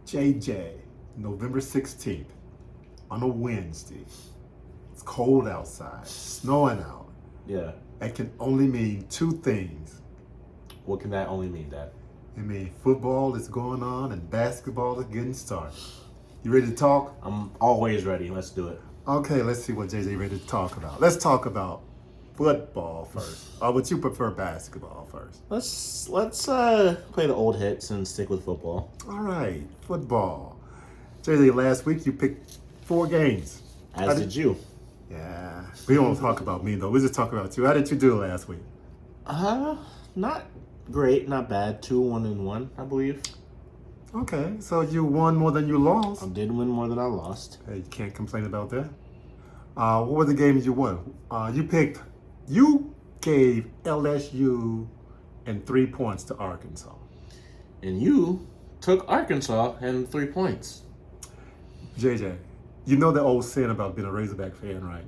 JJ, November 16th, on a Wednesday. It's cold outside, snowing out. Yeah. That can only mean two things. What can that only mean, Dad? It means football is going on and basketball is getting started. You ready to talk? I'm always ready. Let's do it. Okay, let's see what JJ ready to talk about. Let's talk about football first. Or would you prefer basketball first? Let's play the old hits and stick with football. All right, football. JJ, last week you picked 4 games. As did you. Yeah. We don't talk about me though. We just talk about you. How did you do last week? Not great, not bad. 2-1-1, I believe. Okay, so you won more than you lost. I did win more than I lost. Hey, you can't complain about that. What were the games you won? You gave LSU and 3 points to Arkansas. And you took Arkansas and 3 points. JJ, you know the old saying about being a Razorback fan, right?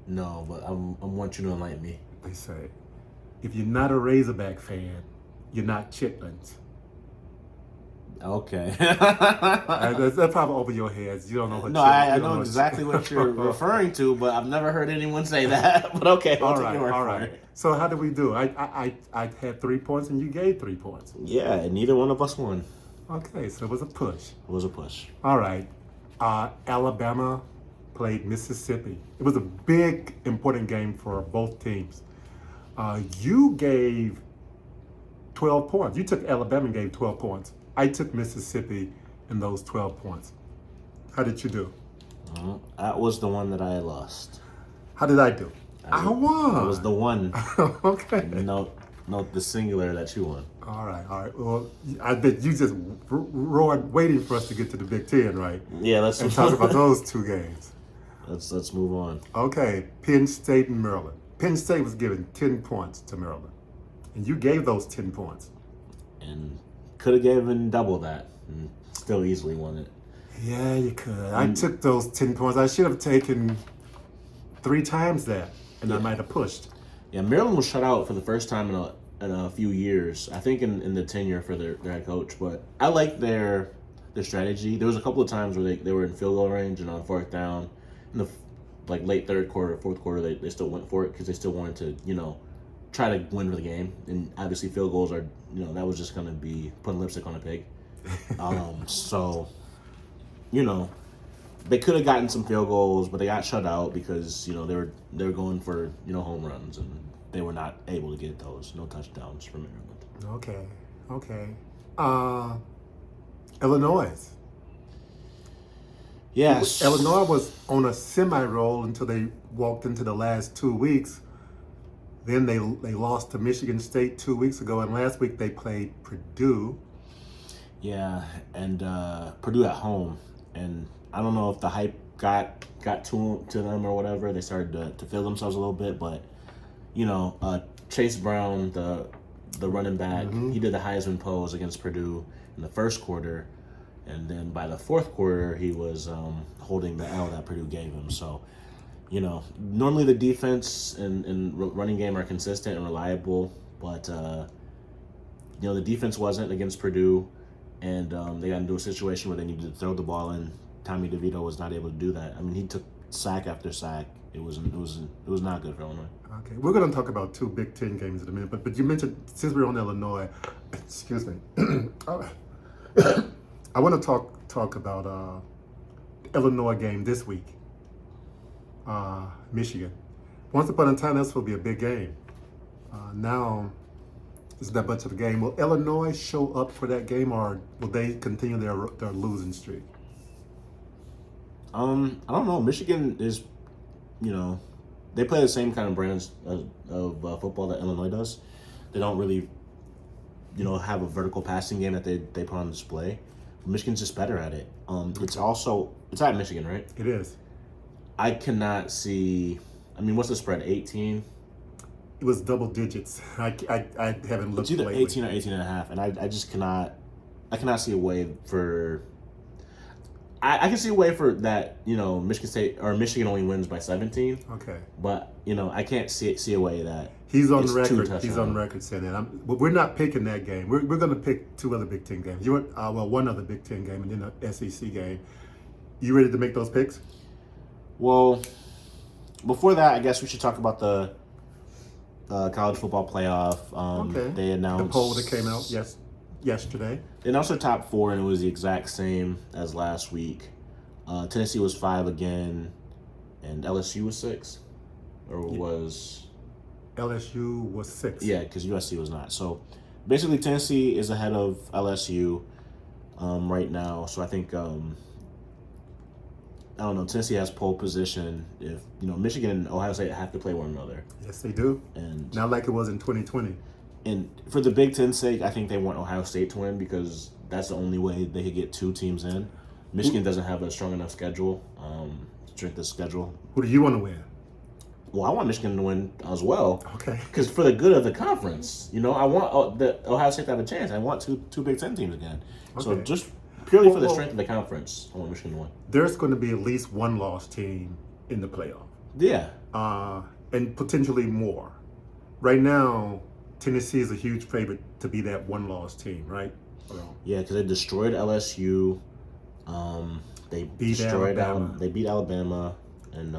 No, but I want you to enlighten me. They say, if you're not a Razorback fan, you're not chitlins. Okay. That's probably over your heads. You don't know what. No, I know exactly what you're referring to, but I've never heard anyone say that. But okay, all right. So how did we do? I had 3 points and you gave 3 points. Yeah, and neither one of us won. Okay, so it was a push. It was a push. All right. Alabama played Mississippi. It was a big, important game for both teams. You gave 12 points. You took Alabama and gave 12 points. I took Mississippi and those 12 points. How did you do? That was the one that I lost. How did I do? I won. That was the one. Okay. Note the singular that you won. All right. Well, I bet you just roared waiting for us to get to the Big Ten, right? Yeah, let's talk about those 2 games. Let's move on. Okay, Penn State and Maryland. Penn State was given 10 points to Maryland, and you gave those 10 points. And could have given double that, and still easily won it. Yeah, you could. I took those 10 points. I should have taken 3 times that, and I might have pushed. Yeah, Maryland was shut out for the first time in a few years. I think in the tenure for their head coach. But I like their strategy. There was a couple of times where they were in field goal range and on 4th down, in the late 3rd quarter, 4th quarter, they still went for it because they still wanted to try to win for the game. And obviously field goals are that was just going to be putting lipstick on a pig. So they could have gotten some field goals, but they got shut out because they were going for home runs, and they were not able to get those. No touchdowns from Maryland. Okay. Illinois. Yes. Illinois was on a semi-roll until they walked into the last 2 weeks. Then they lost to Michigan State 2 weeks ago, and last week they played Purdue. Yeah, and Purdue at home, and I don't know if the hype got to them or whatever. They started to feel themselves a little bit, but Chase Brown, the running back, he did the Heisman pose against Purdue in the first quarter, and then by the 4th quarter he was holding the L that Purdue gave him. So, normally the defense and running game are consistent and reliable, but the defense wasn't against Purdue, and they got into a situation where they needed to throw the ball in. Tommy DeVito was not able to do that. I mean, he took sack after sack. It was not good for Illinois. Okay, we're going to talk about 2 Big Ten games in a minute, but you mentioned, since we're on Illinois, excuse me, I want to talk about Illinois game this week. Michigan. Once upon a time, this will be a big game. Now, it's not much of a game. Will Illinois show up for that game, or will they continue their losing streak? I don't know. Michigan is, they play the same kind of brands of football that Illinois does. They don't really, have a vertical passing game that they put on display. Michigan's just better at it. It's at Michigan, right? It is. I cannot see. I mean, what's the spread? 18. It was double digits. I haven't looked. It's either lately. 18 or 18 and a half, and I just cannot. I cannot see a way for. I can see a way for that. Michigan State or Michigan only wins by 17. Okay. But I can't see a way that he's on it's record. 2 touchdowns. He's on record saying that. But we're not picking that game. We're going to pick 2 other Big Ten games. One other Big Ten game and then an SEC game. You ready to make those picks? Well, before that, I guess we should talk about the college football playoff. Okay. They announced the poll that came out yesterday. They announced their top 4, and it was the exact same as last week. Tennessee was 5 again, and LSU was 6, or was LSU was 6. Yeah, because USC was not. So basically, Tennessee is ahead of LSU right now. So I think I don't know. Tennessee has pole position. If Michigan and Ohio State have to play one another. Yes, they do. And not like it was in 2020. And for the Big Ten's sake, I think they want Ohio State to win because that's the only way they could get 2 teams in. Michigan doesn't have a strong enough schedule, strength of schedule. Who do you want to win? Well, I want Michigan to win as well. Okay. Because for the good of the conference, I want the Ohio State to have a chance. I want two Big Ten teams again. Okay. So just purely for the strength of the conference, I want Michigan to win. There's going to be at least one lost team in the playoff. Yeah. And potentially more. Right now, Tennessee is a huge favorite to be that one lost team, right? Yeah, because they destroyed LSU. They beat Alabama. They beat Alabama, and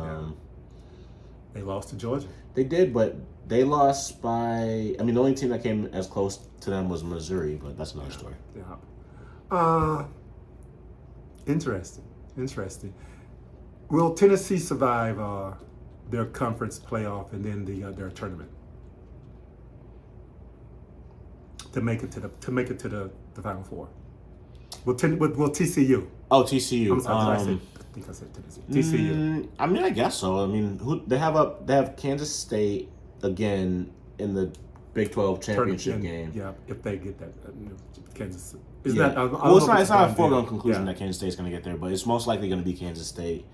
they lost to Georgia. They did, but they lost by. The only team that came as close to them was Missouri, but that's another story. Yeah. Interesting. Will Tennessee survive their conference playoff and then their tournament to make it to the Final Four? Will TCU? Oh, TCU. I'm sorry, I think I said Tennessee. TCU. I guess so. They have Kansas State again in the Big 12 championship game. Yeah, if they get that, Kansas. It's not a foregone conclusion that Kansas State's going to get there, but it's most likely going to be Kansas State.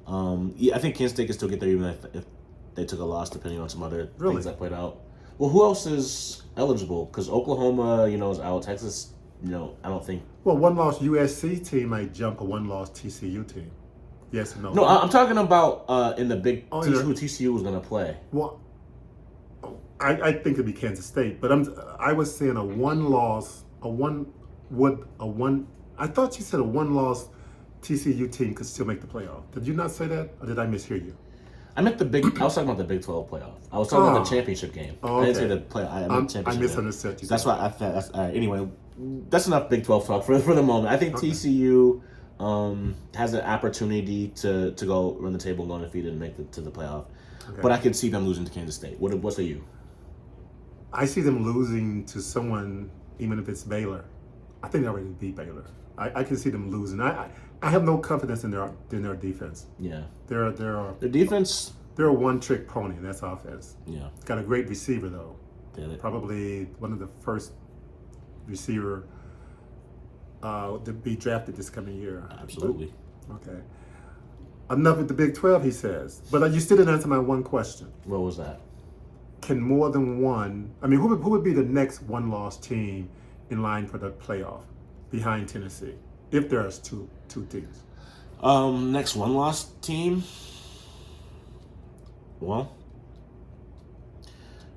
I think Kansas State can still get there even if they took a loss, depending on some other things that played out. Well, who else is eligible? Because Oklahoma, is out. Texas, I don't think. Well, one lost USC team might jump a one lost TCU team. Yes or no? No, I'm talking about in the Big who TCU was going to play. Well, I think it'd be Kansas State, but I was saying a one loss. I thought you said a one loss TCU team could still make the playoff. Did you not say that, or did I mishear you? I was talking about the Big 12 playoff. I was talking about the championship game. Oh, okay. I didn't say the play. I meant championship. I misunderstood you. That's why I thought. All right. Anyway, that's enough Big 12 talk for the moment. I think TCU has an opportunity to go run the table and go undefeated and make it to the playoff. Okay. But I could see them losing to Kansas State. What say you? I see them losing to someone, even if it's Baylor. I think they already beat Baylor. I can see them losing. I have no confidence in their defense. Yeah. Their defense. They're a one-trick pony, and that's offense. Yeah. Got a great receiver though. Yeah, probably one of the first receiver to be drafted this coming year. Absolutely. But, okay. Enough with the Big 12, he says. But you still didn't answer my one question. What was that? Can more than one? Who would be the next one-loss team in line for the playoff behind Tennessee if there's two teams? Next one-loss team. Well,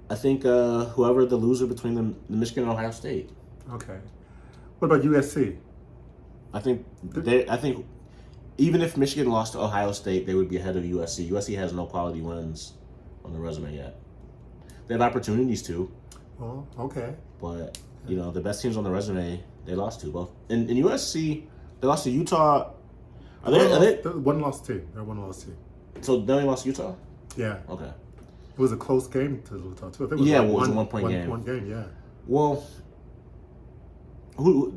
I think whoever the loser between the Michigan and Ohio State. Okay. What about USC? I think even if Michigan lost to Ohio State, they would be ahead of USC. USC has no quality wins on the resume yet. They have opportunities to. Oh, okay. But, the best teams on the resume, they lost to both. In USC, they lost to Utah. Are they one-loss team? They're a one-loss team. So they only lost to Utah? Yeah. Okay. It was a close game to Utah, too. It was a one-point game. One game, yeah. Well,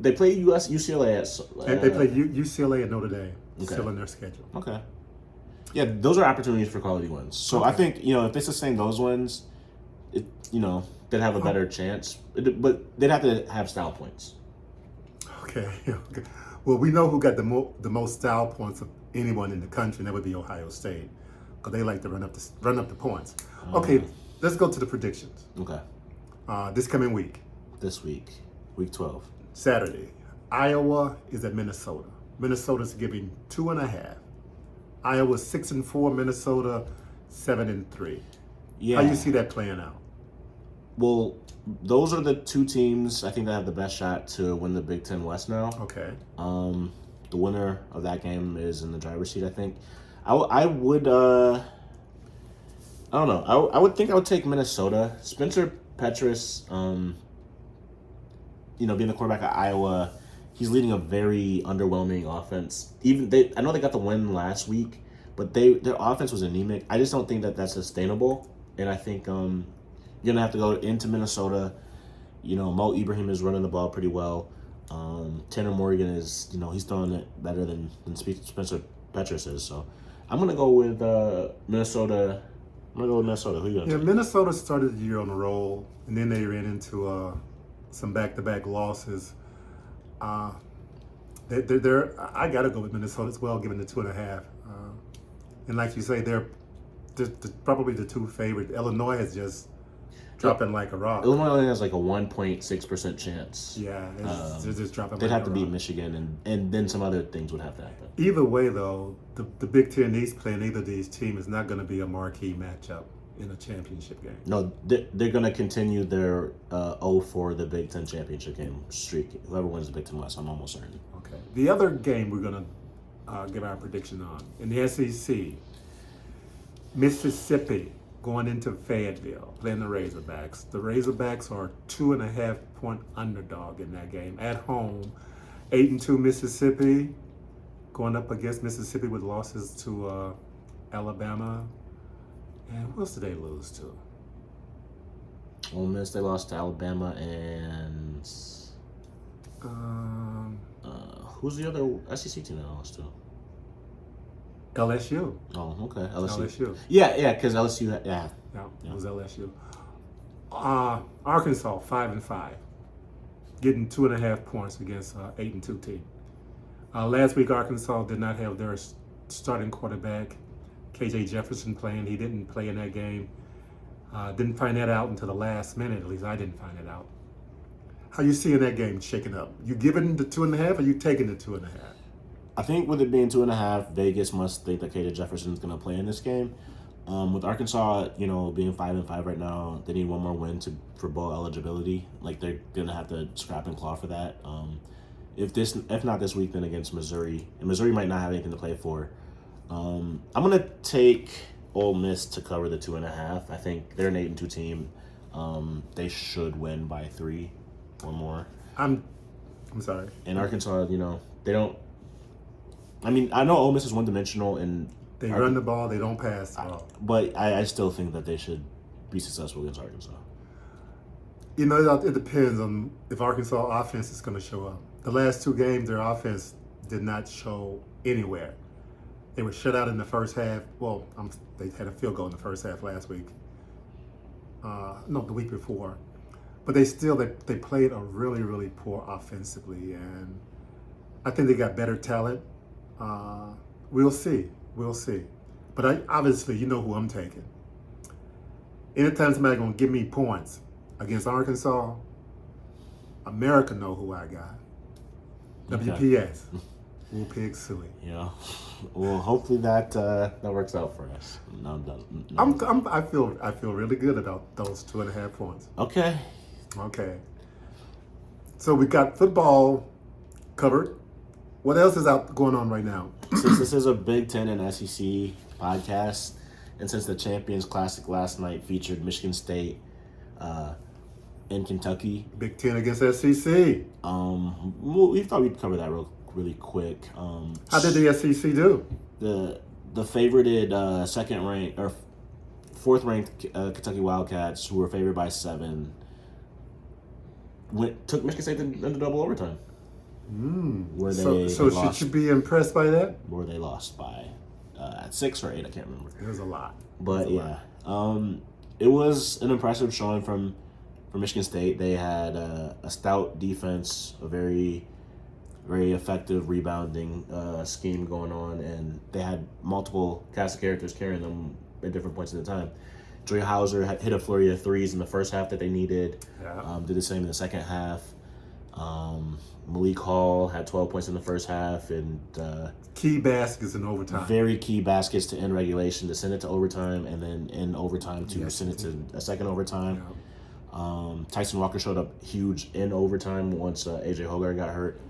they played UCLA at... they played UCLA and Notre Dame. Okay. Still in their schedule. Okay. Yeah, those are opportunities for quality wins. So I think, if they sustain those wins, they'd have a better chance. But they'd have to have style points. Okay. Well, we know who got the most style points of anyone in the country, and that would be Ohio State, because they like to run up the points. Okay, let's go to the predictions. Okay. This coming week. This week, week 12. Saturday, Iowa is at Minnesota. Minnesota's giving 2.5. Iowa 6-4. Minnesota 7-3. Yeah. How you see that playing out? Well, those are the two teams I think that have the best shot to win the Big Ten West now. Okay. The winner of that game is in the driver's seat, I think. I would, I don't know. I would think I would take Minnesota. Spencer Petras, being the quarterback at Iowa, he's leading a very underwhelming offense. I know they got the win last week, but their offense was anemic. I just don't think that that's sustainable, and I think you're gonna have to go into Minnesota. Mo Ibrahim is running the ball pretty well. Tanner Morgan is, he's throwing it better than Spencer Petras is. So I'm gonna go with Minnesota. I'm gonna go with Minnesota. Who are you gonna take? Minnesota started the year on a roll, and then they ran into some back-to-back losses. They're I gotta go with Minnesota as well, given the 2.5. And like you say, they're probably the two favorites. Illinois has just dropping like a rock. Illinois only has like a 1.6% chance. Yeah, they're just dropping. They'd like have to beat Michigan, and then some other things would have to happen. Either way, though, the Big Ten East playing either of these teams is not going to be a marquee matchup in a championship game. No, they're going to continue their 0 for the Big Ten championship game streak. Whoever wins the Big Ten West, I'm almost certain. Okay. The other game we're going to give our prediction on in the SEC, Mississippi going into Fayetteville playing the Razorbacks. The Razorbacks are 2.5-point underdog in that game at home. 8-2 Mississippi going up against Mississippi with losses to Alabama. And who else did they lose to? Ole Miss, they lost to Alabama, and who's the other SEC team they lost to? LSU. Oh, okay, LSU. LSU. Yeah, because LSU, yeah. It was LSU. Arkansas 5-5, getting 2.5 points against 8-2 team. Last week, Arkansas did not have their starting quarterback, KJ Jefferson, playing. He didn't play in that game. Didn't find that out until the last minute. At least I didn't find it out. How you seeing that game shaking up? You giving the 2.5, or you taking the 2.5? I think with it being 2.5, Vegas must think that KJ Jefferson is going to play in this game. With Arkansas, being 5-5 right now, they need one more win for bowl eligibility. Like, they're going to have to scrap and claw for that. If not this week, then against Missouri. And Missouri might not have anything to play for. I'm going to take Ole Miss to cover the 2.5. I think they're an 8-2 team. They should win by 3 or more. I'm sorry. And Arkansas, they don't. I mean, I know Ole Miss is one-dimensional, and they run the ball, they don't pass the ball. But I still think that they should be successful against Arkansas. It depends on if Arkansas offense is going to show up. The last 2 games, their offense did not show anywhere. They were shut out in the first half. Well, they had a field goal in the first half last week. No, the week before. But they played a really, really poor offensively, and I think they got better talent. We'll see. But obviously, you know who I'm taking. Anytime somebody's going to give me points against Arkansas, America know who I got. Okay. WPS. Woo Pig Suey. Yeah. Well, hopefully that works out for us. No, it doesn't. No. I feel really good about those 2.5 points. Okay. So we got football covered. What else is going on right now? Since this is a Big Ten and SEC podcast, and since the Champions Classic last night featured Michigan State and Kentucky, Big Ten against SEC. We thought we'd cover that really quick. How did the SEC do? The favorited second ranked or fourth ranked Kentucky Wildcats, who were favored by 7, took Michigan State into double overtime. So should you be impressed by that? Where they lost by 6 or 8, I can't remember. It was a lot. But yeah, it was an impressive showing from Michigan State. They had a stout defense, a very, very effective rebounding scheme going on, and they had multiple cast of characters carrying them at different points at the time. Dre Hauser hit a flurry of threes in the first half that they needed. Yeah. Did the same in the second half. Malik Hall had 12 points in the first half, and Key baskets in overtime. very key baskets to end regulation, to send it to overtime, and then in overtime to send it to a second overtime. Yeah. Tyson Walker showed up huge in overtime once AJ Hogarth got hurt.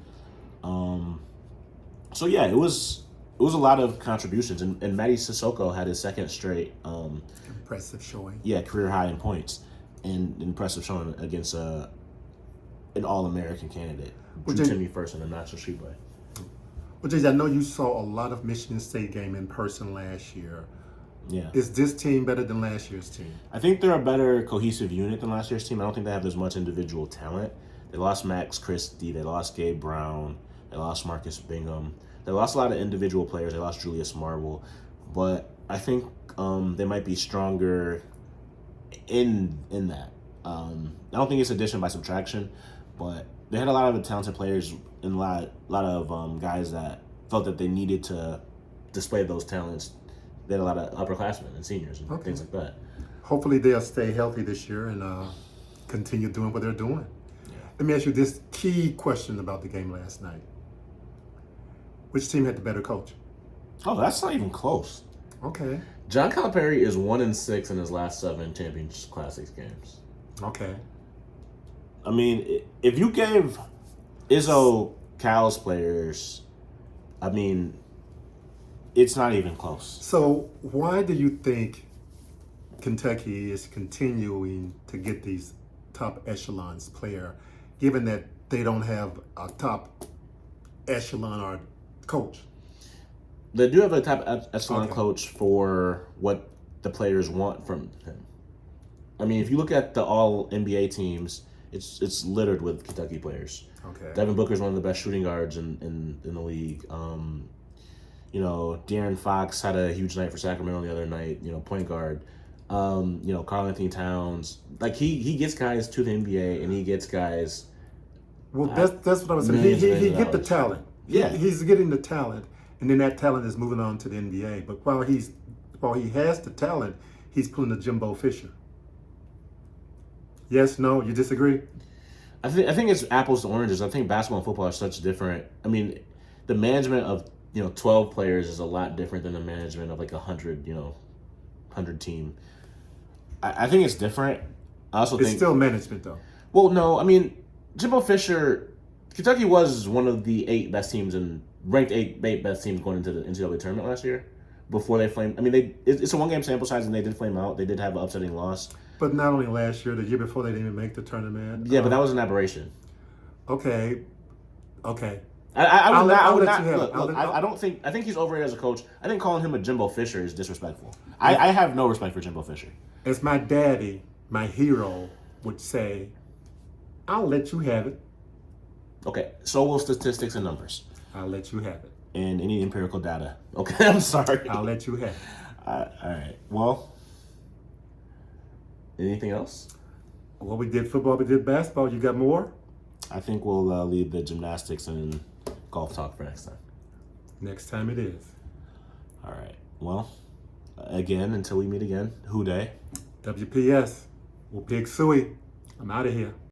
So yeah, it was a lot of contributions, and Matty Sissoko had his second straight Impressive showing. career high in points, and impressive showing against an All-American candidate. Drew Timme first in the National Street Play. Well, Jay, I know you saw a lot of Michigan State game in person last year. Yeah. Is this team better than last year's team? I think they're a better cohesive unit than last year's team. I don't think they have as much individual talent. They lost Max Christie. They lost Gabe Brown. They lost Marcus Bingham. They lost a lot of individual players. They lost Julius Marble. But I think they might be stronger in that. I don't think it's addition by subtraction, but they had a lot of talented players and a lot of guys that felt that they needed to display those talents. They had a lot of upperclassmen and seniors and things like that. Hopefully they'll stay healthy this year and continue doing what they're doing. Yeah. Let me ask you this key question about the game last night. Which team had the better coach? Oh, that's not even close. Okay. John Calipari is 1-6 in his last 7 Champions Classics games. Okay. I mean, if you gave Izzo Cal's players, I mean, it's not even close. So why do you think Kentucky is continuing to get these top echelons player, given that they don't have a top echelon or coach? They do have a top echelon coach for what the players want from him. I mean, if you look at the all NBA teams, it's littered with Kentucky players. Okay. Devin Booker is one of the best shooting guards in the league. De'Aaron Fox had a huge night for Sacramento the other night. Point guard. Karl Anthony Towns. Like he gets guys to the NBA, and he gets guys. Well, that's what I was saying. He get the talent. Yeah, he's getting the talent, and then that talent is moving on to the NBA. But while he has the talent, he's pulling a Jimbo Fisher. Yes, no, you disagree? I think it's apples to oranges. I think basketball and football are such different. I mean, the management of 12 players is a lot different than the management of like 100 team. I think it's different. I also think it's still management though. Well, no, I mean Jimbo Fisher, Kentucky was one of the 8 best teams and ranked 8 best teams going into the NCAA tournament last year. Before they flamed, I mean it's a 1-game sample size and they did flame out. They did have an upsetting loss. But not only last year, the year before they didn't even make the tournament. Yeah, but that was an aberration. Okay. I don't think. I think he's overrated as a coach. I think calling him a Jimbo Fisher is disrespectful. I have no respect for Jimbo Fisher. As my daddy, my hero, would say, I'll let you have it. Okay, so will statistics and numbers. I'll let you have it. And any empirical data. Okay, I'm sorry. I'll let you have it. All right. Well, anything else? Well, we did football, we did basketball. You got more? I think we'll leave the gymnastics and golf talk for next time. Next time it is. All right. Well, again, until we meet again, Who Day? WPS. Well, Big Suey. I'm out of here.